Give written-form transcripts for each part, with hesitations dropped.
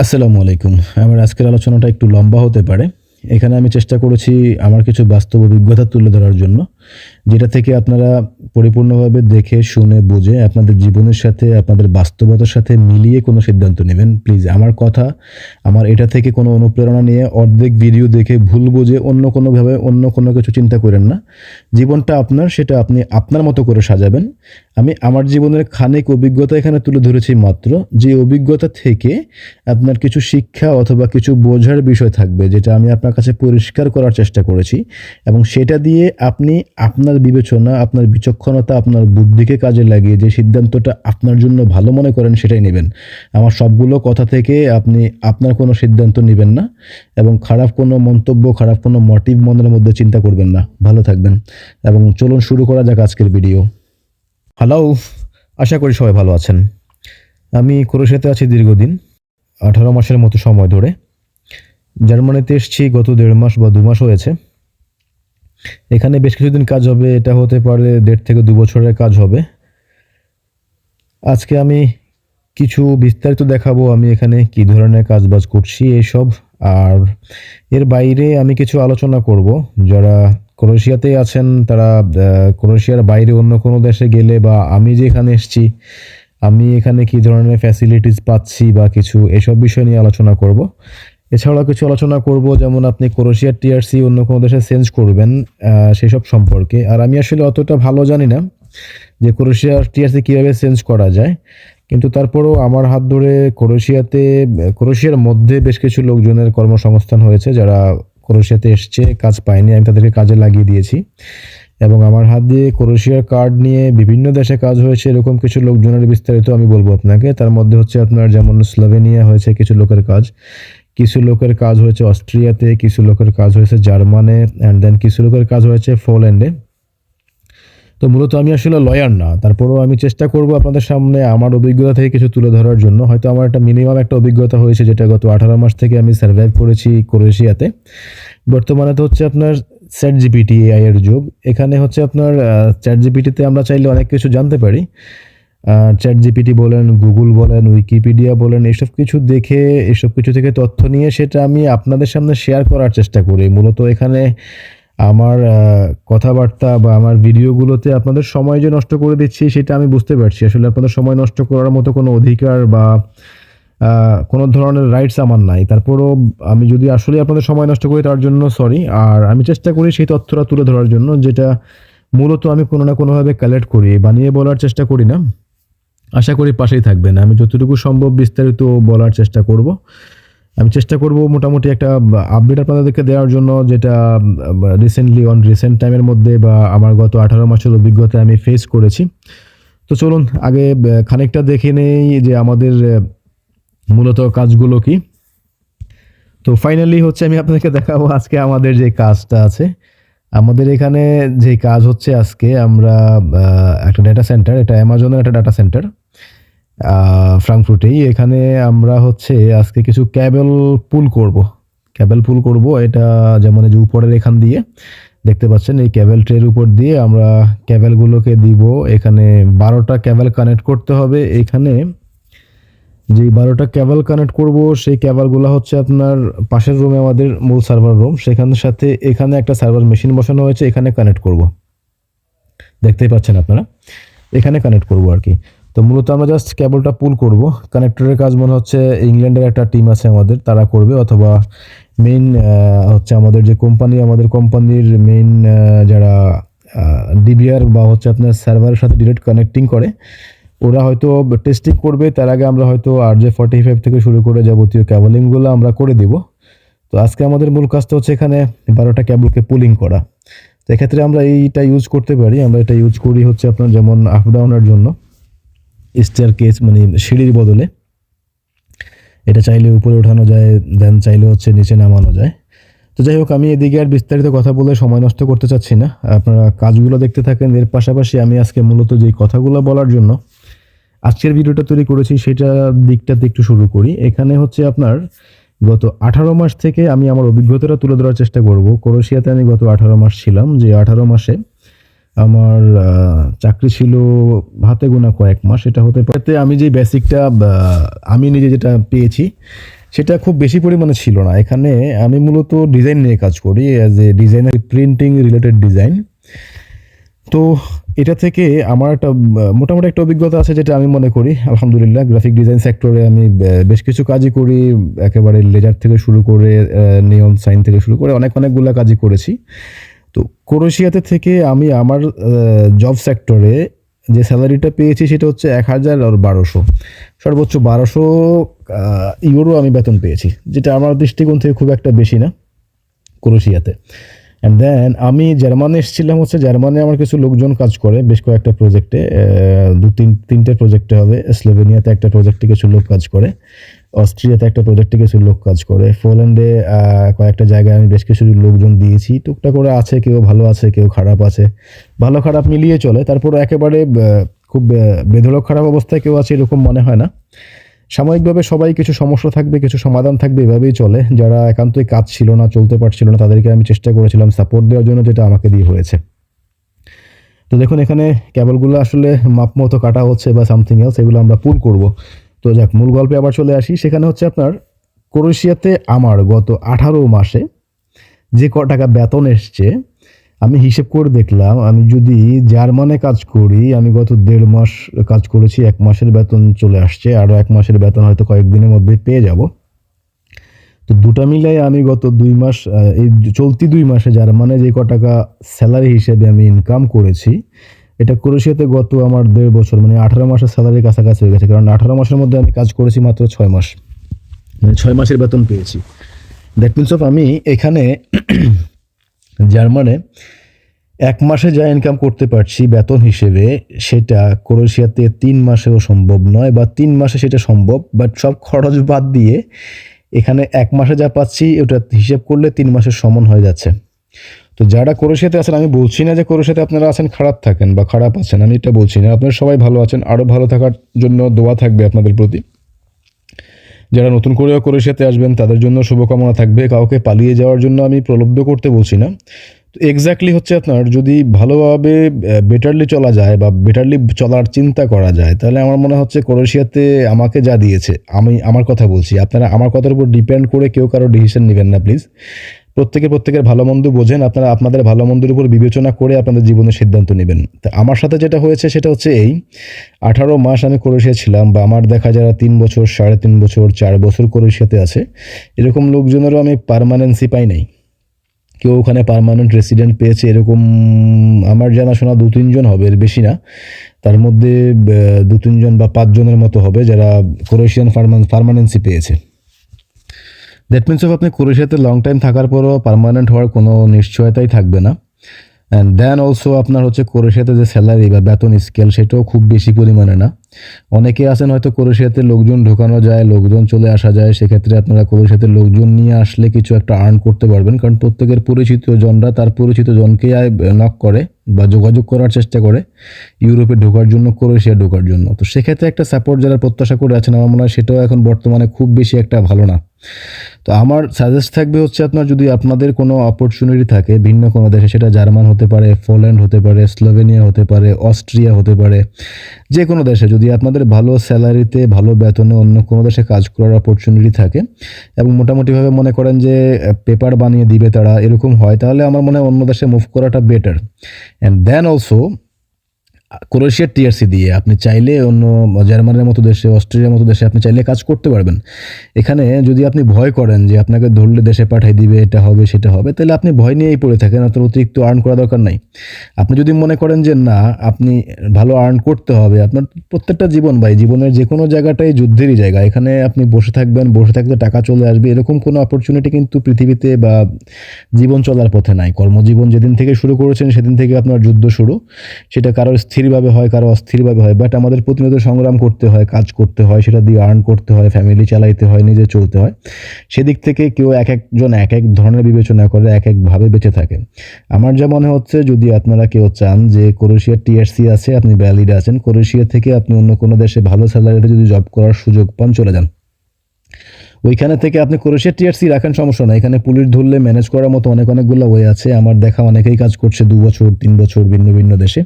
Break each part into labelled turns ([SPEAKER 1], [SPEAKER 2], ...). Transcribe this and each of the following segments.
[SPEAKER 1] আসসালামু আলাইকুম। আমার আজকের আলোচনাটা একটু লম্বা হতে পারে। এখানে আমি চেষ্টা করেছি আমার কিছু বাস্তব অভিজ্ঞতা তুলে ধরার জন্য। যেটা থেকে আপনারা পরিপূর্ণভাবে দেখে, শুনে, বুঝে আপনাদের জীবনের সাথে, আপনাদের বাস্তবতার সাথে মিলিয়ে কোনো সিদ্ধান্ত নেবেন। প্লিজ আমার কথা, আমার এটা থেকে কোনো অনুপ্রেরণা নিয়ে অর্ধেক ভিডিও দেখে ভুল বুঝে অন্য কোনোভাবে অন্য কোনো কিছু চিন্তা কইরেন না। জীবনটা আপনার, সেটা আপনি আপনার মতো করে সাজাবেন। আমি আমার জীবনের খানিক অভিজ্ঞতা এখানে তুলে ধরেছি মাত্র। যে অভিজ্ঞতা থেকে আপনার কিছু শিক্ষা অথবা কিছু বোঝার বিষয় থাকবে, যেটা আমি আপনার কাছে পরিষ্কার করার চেষ্টা করেছি এবং সেটা দিয়ে আপনি আপনার বিবেচনা, আপনার বিচক্ষণতা, আপনার বুদ্ধিকে কাজে লাগিয়ে যে সিদ্ধান্তটা আপনার জন্য ভালো মনে করেন সেটাই নেবেন। আমার সবগুলো কথা থেকে আপনি আপনার কোনো সিদ্ধান্ত নিবেন না এবং খারাপ কোনো মন্তব্য, খারাপ কোনো মোটিভ মনের মধ্যে চিন্তা করবেন না। ভালো থাকবেন এবং চলুন শুরু করা যাক আজকের ভিডিও। হ্যালো, আশা করি সবাই ভালো আছেন। আমি ক্রোয়েশিয়াতে আছি দীর্ঘদিন, 18 মাসের মতো সময় ধরে। জার্মানিতে এসেছি গত 1.5 মাস বা 2 মাস হয়েছে। এখানে বেশ কিছুদিন কাজ হবে, এটা হতে পারে 1.5 থেকে 2 বছরের কাজ হবে। আজকে আমি কিছু বিস্তারিত দেখাবো আমি এখানে কী ধরনের কাজবাজ করছি এইসব। আর এর বাইরে আমি কিছু আলোচনা করব। যারা ক্রোয়েশিয়াতেই আছেন তারা ক্রোয়েশিয়ার বাইরে অন্য কোনো দেশে গেলে বা আমি যে এখানে এসেছি আমি এখানে কী ধরনের ফ্যাসিলিটিস পাচ্ছি বা কিছু এসব বিষয় নিয়ে আলোচনা করব। এছাড়াও কিছু আলোচনা করব যেমন আপনি ক্রোয়েশিয়ার টিআরসি অন্য কোনো দেশে চেঞ্জ করবেন সেসব সম্পর্কে। আর আমি আসলে অতটা ভালো জানি না যে ক্রোয়েশিয়ার টিআরসি কীভাবে চেঞ্জ করা যায়, কিন্তু তারপরেও আমার হাত ধরে ক্রোয়েশিয়ার মধ্যে বেশ কিছু লোকজনের কর্মসংস্থান হয়েছে যারা ক্রোয়েশিয়াতে এসছে, কাজ পায়নি, আমি তাদেরকে কাজে লাগিয়ে দিয়েছি। এবং আমার হাত দিয়ে ক্রোয়েশিয়ার কার্ড নিয়ে বিভিন্ন দেশে কাজ হয়েছে এরকম কিছু লোকজনের বিস্তারিত আমি বলবো আপনাকে। তার মধ্যে হচ্ছে আপনার যেমন স্লোভেনিয়া হয়েছে কিছু লোকের কাজ, কিছু লোকের কাজ হয়েছে অস্ট্রিয়াতে, কিছু লোকের কাজ হয়েছে জার্মানে, অ্যান্ড দেন কিছু লোকের কাজ হয়েছে পোল্যান্ডে। তো মূলত আমি আসলে লয়ার না, তারপরেও আমি চেষ্টা করব আপনাদের সামনে আমার অভিজ্ঞতা থেকে কিছু তুলে ধরার জন্য। হয়তো আমার একটা মিনিমাম একটা অভিজ্ঞতা হয়েছে যেটা গত 18 মাস থেকে আমি সার্ভাইভ করেছি ক্রোয়েশিয়াতে। বর্তমানে তো হচ্ছে আপনার চ্যাট জিপিটি এআই এর যুগ। এখানে হচ্ছে আপনার চ্যাট জিপিটিতে আমরা চাইলে অনেক কিছু জানতে পারি। চ্যাট জিপিটি বলেন, গুগল বলেন, উইকিপিডিয়া বলেন, এসব কিছু দেখে এসব কিছু থেকে তথ্য নিয়ে সেটা আমি আপনাদের সামনে শেয়ার করার চেষ্টা করি। মূলত এখানে আমার কথাবার্তা বা আমার ভিডিওগুলোতে আপনাদের সময় যে নষ্ট করে দিচ্ছি সেটা আমি বুঝতে পারছি। আসলে আপনাদের সময় নষ্ট করার মতো কোনো অধিকার বা কোনো ধরনের রাইটস আমার নাই। তারপরও আমি যদি আসলেই আপনাদের সময় নষ্ট করি তার জন্য সরি। আর আমি চেষ্টা করি সেই তথ্যটা তুলে ধরার জন্য যেটা মূলত আমি কোনো না কোনোভাবে কালেক্ট করি, বানিয়ে বলার চেষ্টা করি না। আশা করি পাশেই থাকবেন। আমি যতটুকু সম্ভব বিস্তারিত বলার চেষ্টা করব। আমি চেষ্টা করব মোটামুটি একটা আপডেট আপনাদেরকে দেওয়ার জন্য যেটা রিসেন্ট টাইমের মধ্যে বা আমার গত 18 মাসের অভিজ্ঞতায় আমি ফেস করেছি। তো চলুন আগে খানিকটা দেখে নেই যে আমাদের মূলত কাজগুলো কি। তো ফাইনালি হচ্ছে আমি আপনাদেরকে দেখাবো আজকে আমাদের যে কাজটা আছে। আমাদের এখানে যে কাজ হচ্ছে আজকে আমরা একটা ডেটা সেন্টার, এটা অ্যামাজনের একটা ডেটা সেন্টার ফ্রাঙ্কফুর্টেই। এখানে আমরা হচ্ছে আজকে কিছু ক্যাবেল পুল করব। এটা যেমন এই যে উপরের এখান দিয়ে দেখতে পাচ্ছেন এই ক্যাবেল ট্রের উপর দিয়ে আমরা ক্যাবেলগুলোকে দিব। এখানে 12টা ক্যাবেল কানেক্ট করতে হবে। এখানে যে 12টা ক্যাবেল কানেক্ট করব সেই ক্যাবেলগুলো হচ্ছে আপনার পাশের রুমে আমাদের মূল সার্ভার রুম, সেখানের সাথে এখানে একটা সার্ভার মেশিন বসানো হয়েছে, এখানে কানেক্ট করব। দেখতেই পাচ্ছেন আপনারা, এখানে কানেক্ট করব আর কি। তো মূলত আমরা জাস্ট কেবলটা পুল করব। কানেক্টরের কাজ মনে হচ্ছে ইংল্যান্ডের একটা টিম আছে আমাদের, তারা করবে, অথবা মেইন হচ্ছে আমাদের যে কোম্পানি, আমাদের কোম্পানির মেইন যারা ডিবিআর বা হচ্ছে আপনার সার্ভারের সাথে ডিরেক্ট কানেক্টিং করে ওরা হয়তো টেস্টিং করবে। তার আগে আমরা হয়তো RJ45 থেকে শুরু করে যাবতীয় ক্যাবলিংগুলো আমরা করে দিব। তো আজকে আমাদের মূল কাজটা হচ্ছে এখানে 12টা ক্যাবলকে পুলিং করা। তো এক্ষেত্রে আমরা এইটা ইউজ করতে পারি। আমরা এটা ইউজ করি হচ্ছে আপনার যেমন আপ ডাউনের জন্য স্টেয়ার কেস, মানে সিঁড়ির বদলে এটা চাইলে উপরে ওঠানো যায়, দেন চাইলে হচ্ছে নিচে নামানো যায়। তো যাই হোক, আমি এদিকে আর বিস্তারিত কথা বলে সময় নষ্ট করতে চাচ্ছি না, আপনারা কাজগুলো দেখতে থাকেন। এর পাশাপাশি আমি আজকে মূলত যেই কথাগুলো বলার জন্য আজকের ভিডিওটা তৈরি করেছি সেটা দিকটাতে একটু শুরু করি। এখানে হচ্ছে আপনার গত 18 মাস থেকে আমি আমার অভিজ্ঞতাটা তুলে ধরার চেষ্টা করব। ক্রোয়েশিয়াতে আমি গত 18 মাস ছিলাম, যে 18 মাসে আমার চাকরি ছিল হাতে গোনা কয়েক মাস। এটা হতে পারে আমি যে বেসিকটা আমি নিজে যেটা পেয়েছি সেটা খুব বেশি পরিমাণে ছিল না। এখানে আমি মূলত ডিজাইন নিয়ে কাজ করি as a designer, printing related design. তো এটা থেকে আমার একটা মোটামুটি একটা অভিজ্ঞতা আছে, যেটা আমি মনে করি আলহামদুলিল্লাহ। গ্রাফিক ডিজাইন সেক্টরে আমি বেশ কিছু কাজই করি, একেবারে লেজার থেকে শুরু করে নিয়ন সাইন থেকে শুরু করে অনেকগুলা কাজই করেছি। তো ক্রোয়েশিয়াতে থেকে আমি আমার জব সেক্টরে যে স্যালারিটা পেয়েছি সেটা হচ্ছে ১,০০০ আর ১,২০০, সর্বোচ্চ ১,২০০ ইউরো আমি বেতন পেয়েছি, যেটা আমার দৃষ্টিকোণ থেকে খুব একটা বেশি না ক্রোয়েশিয়াতে। অ্যান্ড দেন আমি জার্মানি এসেছিলাম, হচ্ছে জার্মানি আমার কিছু লোকজন কাজ করে বেশ কয়েকটা প্রজেক্টে, তিনটে প্রজেক্টে হবে। স্লোভেনিয়াতে একটা প্রজেক্টে কিছু লোক কাজ করে, অস্ট্রিয়াতে একটা প্রজেক্টে কিছু লোক কাজ করে, পোল্যান্ডে কয়েকটা জায়গায় আমি বেশ কিছু লোকজন দিয়েছি। টুকটাক করে আছে, কেউ ভালো আছে, কেউ খারাপ আছে, ভালো খারাপ মিলিয়ে চলে। তারপরে একেবারে খুব বেধড়ক খারাপ অবস্থায় কেউ আছে এরকম মনে হয় না। সাময়িকভাবে সবাই কিছু সমস্যা থাকবে, কিছু সমাধান থাকবে, এভাবেই চলে। যারা একান্তই কাজ ছিল না, চলতে পারছিল না, তাদেরকে আমি চেষ্টা করেছিলাম সাপোর্ট দেওয়ার জন্য, যেটা আমাকে দিয়ে হয়েছে। তো দেখুন এখানে কেবলগুলো আসলে মাপ মতো কাটা হচ্ছে বা সামথিং এলস, এগুলো আমরা পুল করব। তো যাক, মূল গল্পে আবার চলে আসি। সেখানে হচ্ছে আপনার ক্রোয়েশিয়াতে আমার গত 18 মাসে যে টাকা বেতন এসছে, আমি হিসেব করে দেখলাম, আমি যদি জার্মানে কাজ করি, আমি গত 1.5 মাস কাজ করেছি, 1 মাসের বেতন চলে আসছে, আরও 1 মাসের বেতন হয়তো কয়েকদিনের মধ্যে পেয়ে যাব। তো দুটা মিলাই আমি গত 2 মাস, এই চলতি 2 মাসে জার্মানে যে টাকা স্যালারি হিসেবে আমি ইনকাম করেছি, এটা ক্রোয়েশিয়াতে গত আমার 1.5 বছর মানে 18 মাসের স্যালারির কাছাকাছি হয়ে গেছে। কারণ 18 মাসের মধ্যে আমি কাজ করেছি মাত্র 6 মাস, মানে 6 মাসের বেতন পেয়েছি। দ্যাট মিনস অফ আমি এখানে জার্মানে 1 মাসে যা ইনকাম করতে পারছি বেতন হিসেবে, সেটা ক্রোয়েশিয়াতে 3 মাসেও সম্ভব নয়, বা 3 মাসে সেটা সম্ভব, বাট সব খরচ বাদ দিয়ে এখানে 1 মাসে যা পাচ্ছি ওটা হিসেব করলে 3 মাসের সমান হয়ে যাচ্ছে। তো যারা ক্রোয়েশিয়াতে আছেন, আমি বলছি না যে ক্রোয়েশিয়াতে আপনারা আছেন খারাপ থাকেন বা খারাপ আছেন, আমি এটা বলছি না। আপনারা সবাই ভালো আছেন, আরও ভালো থাকার জন্য দোয়া থাকবে আপনাদের প্রতি। যারা নতুন করেও ক্রোয়েশিয়াতে আসবেন তাদের জন্য শুভকামনা থাকবে। কাউকে পালিয়ে যাওয়ার জন্য আমি প্রলুব্ধ করতে বলছি না। তো এক্স্যাক্টলি হচ্ছে আপনার যদি ভালোভাবে বেটারলি চলা যায় বা বেটারলি চলার চিন্তা করা যায়, তাহলে আমার মনে হচ্ছে ক্রোয়েশিয়াতে আমাকে যা দিয়েছে, আমি আমার কথা বলছি, আপনারা আমার কথার উপর ডিপেন্ড করে কেউ কারো ডিসিশন নেবেন না প্লিজ। প্রত্যেকের ভালো মন্দ বোঝেন, আপনারা আপনাদের ভালো মন্দের উপর বিবেচনা করে আপনাদের জীবনের সিদ্ধান্ত নেবেন। তা আমার সাথে যেটা হয়েছে সেটা হচ্ছে এই, 18 মাস আমি ক্রোয়েশিয়া ছিলাম, বা আমার দেখা যারা 3 বছর, 3.5 বছর, 4 বছর ক্রোয়েশিয়াতে আছে, এরকম লোকজনেরও আমি পার্মানেন্সি পাই নাই। কেউ ওখানে পার্মানেন্ট রেসিডেন্ট পেয়েছে এরকম আমার জানাশোনা 2-3 জন হবে, এর বেশি না। তার মধ্যে 2-3 জন বা 5 জনের মতো হবে যারা ক্রোয়েশিয়ান পার্মানেন্সি পেয়েছে। দ্যাট মিনস অফ আপনি ক্রোয়েশিয়াতে লং টাইম থাকার পরও পার্মানেন্ট হওয়ার কোনো নিশ্চয়তাই থাকবে না। অ্যান্ড দেন অলসো আপনার হচ্ছে ক্রোয়েশিয়াতে যে স্যালারি বা বেতন স্কেল, সেটাও খুব বেশি পরিমাণে না। অনেকে আছেন হয়তো ক্রোয়েশিয়াতে লোকজন ঢোকানো যায়, লোকজন চলে আসা যায়, সেক্ষেত্রে আপনারা ক্রোয়েশিয়াতে লোকজন নিয়ে আসলে কিছু একটা আর্ন করতে পারবেন, কারণ প্রত্যেকের পরিচিত জনরা তার পরিচিত জনকেই নক করে বা যোগাযোগ করার চেষ্টা করে ইউরোপে ঢোকার জন্য, ক্রোয়েশিয়া ঢোকার জন্য। তো সেক্ষেত্রে একটা সাপোর্ট যারা প্রত্যাশা করে আছেন, আমার মনে হয় সেটাও এখন বর্তমানে খুব বেশি একটা ভালো না। তো আমার সাজেস্ট থাকবে হচ্ছে, আপনার যদি আপনাদের কোনো অপরচুনিটি থাকে ভিন্ন কোনো দেশে, সেটা জার্মান হতে পারে, পোল্যান্ড হতে পারে, স্লোভেনিয়া হতে পারে, অস্ট্রিয়া হতে পারে, যে কোনো দেশে যদি আপনাদের ভালো স্যালারিতে ভালো বেতনে অন্য কোনো দেশে কাজ করার অপরচুনিটি থাকে এবং মোটামুটিভাবে মনে করেন যে পেপার বানিয়ে দিবে তারা, এরকম হয়, তাহলে আমার মনে হয় অন্য দেশে মুভ করাটা বেটার। অ্যান্ড দেন অলসো ক্রোয়েশিয়ার টিআরসি দিয়ে আপনি চাইলে অন্য জার্মানির মতো দেশে, অস্ট্রেলিয়ার মতো দেশে আপনি চাইলে কাজ করতে পারবেন। এখানে যদি আপনি ভয় করেন যে আপনাকে ধরলে দেশে পাঠিয়ে দিবে, এটা হবে সেটা হবে, তাহলে আপনি ভয় নিয়েই পড়ে থাকেন, আপনার অতিরিক্ত আর্ন করা দরকার নাই। আপনি যদি মনে করেন যে না, আপনি ভালো আর্ন করতে হবে, আপনার প্রত্যেকটা জীবন ভাই, জীবনের যে কোনো জায়গাটাই যুদ্ধেরই জায়গা। এখানে আপনি বসে থাকবেন, বসে থাকলে টাকা চলে আসবে, এরকম কোনো অপরচুনিটি কিন্তু পৃথিবীতে বা জীবন চলার পথে নাই। কর্মজীবন যেদিন থেকে শুরু করেছেন সেদিন থেকে আপনার যুদ্ধ শুরু। সেটা কারো স্থিরভাবে হয়, কারো অস্থিরভাবে হয়, বাট আমাদের প্রতিনিয়ত সংগ্রাম করতে হয়, কাজ করতে হয়, সেটা দিয়ে আর্ন করতে হয়, ফ্যামিলি চালাইতে হয়, নিজে চলতে হয়। সেদিক থেকে কেউ এক একজন এক এক ধরনের বিবেচনা করে, এক একভাবে বেঁচে থাকে। আমার যা মনে হচ্ছে, যদি আপনারা কেউ চান যে ক্রোয়েশিয়ার টিআরসি আছে, আপনি ভ্যালিড আছেন, ক্রোয়েশিয়া থেকে আপনি অন্য কোনো দেশে ভালো স্যালারিতে যদি জব করার সুযোগ পান, চলে যান। ওইখানে থেকে আপনি ক্রোয়েশিয়া টিআরসি রাখেন, সমস্যা নাই, এখানে পুলিশ ধরলে ম্যানেজ করার মতো অনেকগুলো ওয়ে আছে। আমার দেখা অনেকেই কাজ করছে 2 বছর 3 বছর ভিন্ন ভিন্ন দেশে।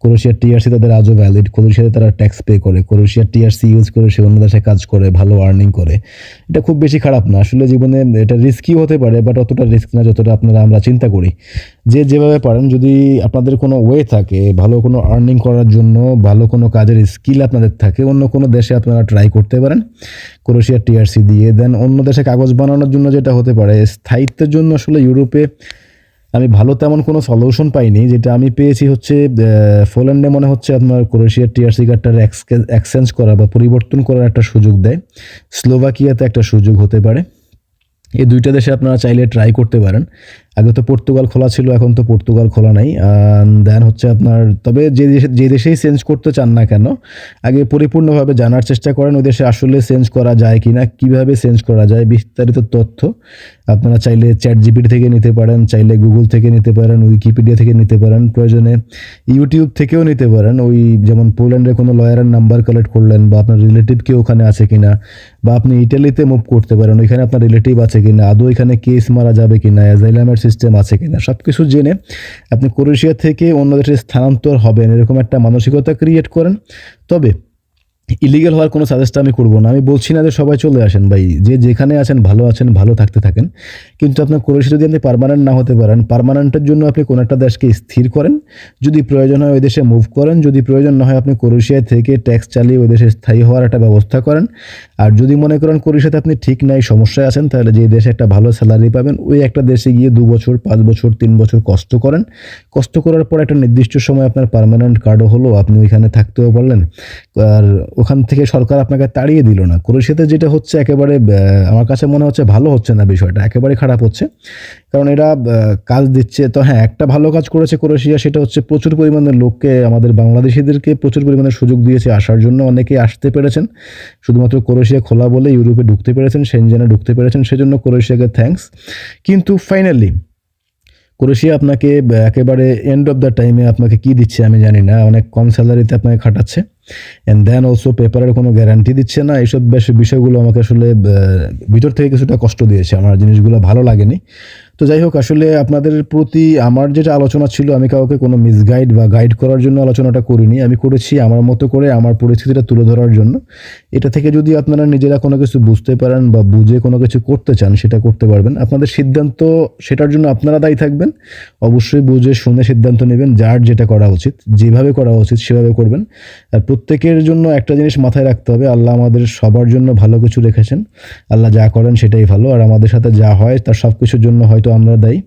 [SPEAKER 1] ক্রোয়েশিয়ার টিআরসি তাদের আজও ভ্যালিড, ক্রোয়েশিয়াতে তারা ট্যাক্স পে করে, ক্রোয়েশিয়ার টিআরসি ইউজ করে সে অন্য দেশে কাজ করে, ভালো আর্নিং করে। এটা খুব বেশি খারাপ না আসলে, জীবনে এটা রিস্কিও হতে পারে, বাট অতটা রিস্ক না যতটা আমরা চিন্তা করি। যে যেভাবে পারেন, যদি আপনাদের কোনো ওয়ে থাকে ভালো কোনো আর্নিং করার জন্য, ভালো কোনো কাজের স্কিল আপনাদের থাকে, অন্য কোনো দেশে আপনারা ট্রাই করতে পারেন ক্রোয়েশিয়ার টিআরসি দিয়ে। দেন অন্য দেশে কাগজ বানানোর জন্য যেটা হতে পারে, স্থায়িত্বের জন্য আসলে ইউরোপে আমি ভালো তেমন কোনো সলিউশন পাইনি। যেটা আমি পেয়েছি হচ্ছে পোল্যান্ডে মনে হচ্ছে আপনার ক্রোয়েশিয়ার টিআরসি কার্ডটার এক্সচেঞ্জ করা বা পরিবর্তন করার একটা সুযোগ দেয়। স্লোভাকিয়াতে একটা সুযোগ হতে পারে। এই দুইটা দেশে আপনারা চাইলে ট্রাই করতে পারেন। আগে তো পর্তুগাল খোলা ছিল, এখন তো পর্তুগাল খোলা নাই। দেন হচ্ছে আপনার, তবে যে দেশেই চেঞ্জ করতে চান না কেন, আগে পরিপূর্ণভাবে জানার চেষ্টা করেন ওই দেশে আসলে চেঞ্জ করা যায় কি না, কীভাবে চেঞ্জ করা যায়। বিস্তারিত তথ্য আপনারা চাইলে চ্যাটজিপিটি থেকে নিতে পারেন, চাইলে গুগল থেকে নিতে পারেন, উইকিপিডিয়া থেকে নিতে পারেন, প্রয়োজনে ইউটিউব থেকেও নিতে পারেন। ওই যেমন পোল্যান্ডের কোনো লয়ারের নাম্বার কালেক্ট করলেন, বা আপনার রিলেটিভ কেউ ওখানে আছে কিনা, বা আপনি ইটালিতে মুভ করতে পারেন, ওইখানে আপনার রিলেটিভ আছে কিনা, আদৌ এখানে কেস মারা যাবে কিনা, অ্যাজাইলামের সিস্টেম আছে কিনা, সব কিছু জেনে আপনি ক্রোয়েশিয়া থেকে অন্য দেশে স্থানান্তর হবেন এরকম একটা মানসিকতা ক্রিয়েট করেন। তবে ইলিগাল হওয়ার কোনো সাজেস্ট আমি করবো না। আমি বলছি না যে সবাই চলে আসেন ভাই, যে যেখানে আছেন, ভালো থাকতে থাকেন। কিন্তু আপনার ক্রোয়েশিয়া যদি আপনি পার্মানেন্ট না হতে পারেন, পার্মানেন্টের জন্য আপনি কোনো একটা দেশকে স্থির করেন, যদি প্রয়োজন হয় ওই দেশে মুভ করেন, যদি প্রয়োজন না হয় আপনি ক্রোয়েশিয়া থেকে ট্যাক্স চালিয়ে ওই দেশে স্থায়ী হওয়ার একটা ব্যবস্থা করেন। আর যদি মনে করেন ক্রোয়েশিয়াতে আপনি ঠিক নাই, সমস্যায় আছেন, তাহলে যে দেশে একটা ভালো স্যালারি পাবেন ওই একটা দেশে গিয়ে 2 বছর 5 বছর 3 বছর কষ্ট করেন। কষ্ট করার পর একটা নির্দিষ্ট সময় আপনার পার্মানেন্ট কার্ডও হলো, আপনি ওইখানে থাকতেও পারলেন, আর ওখান থেকে সরকার আপনাকে তাড়িয়ে দিল না। ক্রোয়েশিয়াতে যেটা হচ্ছে একেবারে আমার কাছে মনে হচ্ছে ভালো হচ্ছে না, বিষয়টা একেবারে খারাপ হচ্ছে। কারণ এরা কাজ দিচ্ছে তো, হ্যাঁ একটা ভালো কাজ করেছে ক্রোয়েশিয়া, সেটা হচ্ছে প্রচুর পরিমাণে লোককে, আমাদের বাংলাদেশিদেরকে প্রচুর পরিমাণে সুযোগ দিয়েছে আসার জন্য। অনেকেই আসতে পেরেছেন, শুধুমাত্র ক্রোয়েশিয়া খোলা বলে ইউরোপে ঢুকতে পেরেছেন, সেনজেনে ঢুকতে পেরেছেন, সেজন্য ক্রোয়েশিয়াকে থ্যাঙ্কস। কিন্তু ফাইনালি ক্রোয়েশিয়া আপনাকে একেবারে এন্ড অফ দ্য টাইমে আপনাকে কি দিচ্ছে আমি জানি না, অনেক কম স্যালারিতে আপনাকে খাটাচ্ছে, অ্যান্ড দেন অলসো পেপারের কোনো গ্যারান্টি দিচ্ছে না। এইসব বিষয়গুলো আমাকে আসলে ভিতর থেকে কিছুটা কষ্ট দিয়েছে, আমার জিনিসগুলো ভালো লাগেনি। তো যাই হোক, আসলে আপনাদের প্রতি আমার যেটা আলোচনা ছিল, আমি কাউকে কোনো মিসগাইড বা গাইড করার জন্য আলোচনাটা করিনি, আমি করেছি আমার মতো করে আমার পরিস্থিতিটা তুলে ধরার জন্য। এটা থেকে যদি আপনারা নিজেরা কোনো কিছু বুঝতে পারেন বা বুঝে কোনো কিছু করতে চান, সেটা করতে পারবেন। আপনাদের সিদ্ধান্ত, সেটার জন্য আপনারা দায়ী থাকবেন। অবশ্যই বুঝে শুনে সিদ্ধান্ত নেবেন, যার যেটা করা উচিত, যেভাবে করা উচিত সেভাবে করবেন। আর প্রত্যেকের জন্য একটা জিনিস মাথায় রাখতে হবে, আল্লাহ আমাদের সবার জন্য ভালো কিছু রেখেছেন। আল্লাহ যা করেন সেটাই ভালো, আর আমাদের সাথে যা হয় তার সব কিছুর জন্য হয়তো আমরা দায়ী,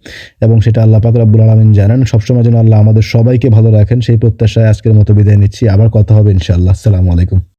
[SPEAKER 1] এবং সেটা আল্লাহ পাক রব্বুল আলামিন জানেন। সবসময় যেন আল্লাহ আমাদের সবাইকে ভালো রাখেন, সেই প্রত্যাশায় আজকের মতো বিদায় নিচ্ছি। আবার কথা হবে ইনশাআল্লাহ। আসসালামু আলাইকুম।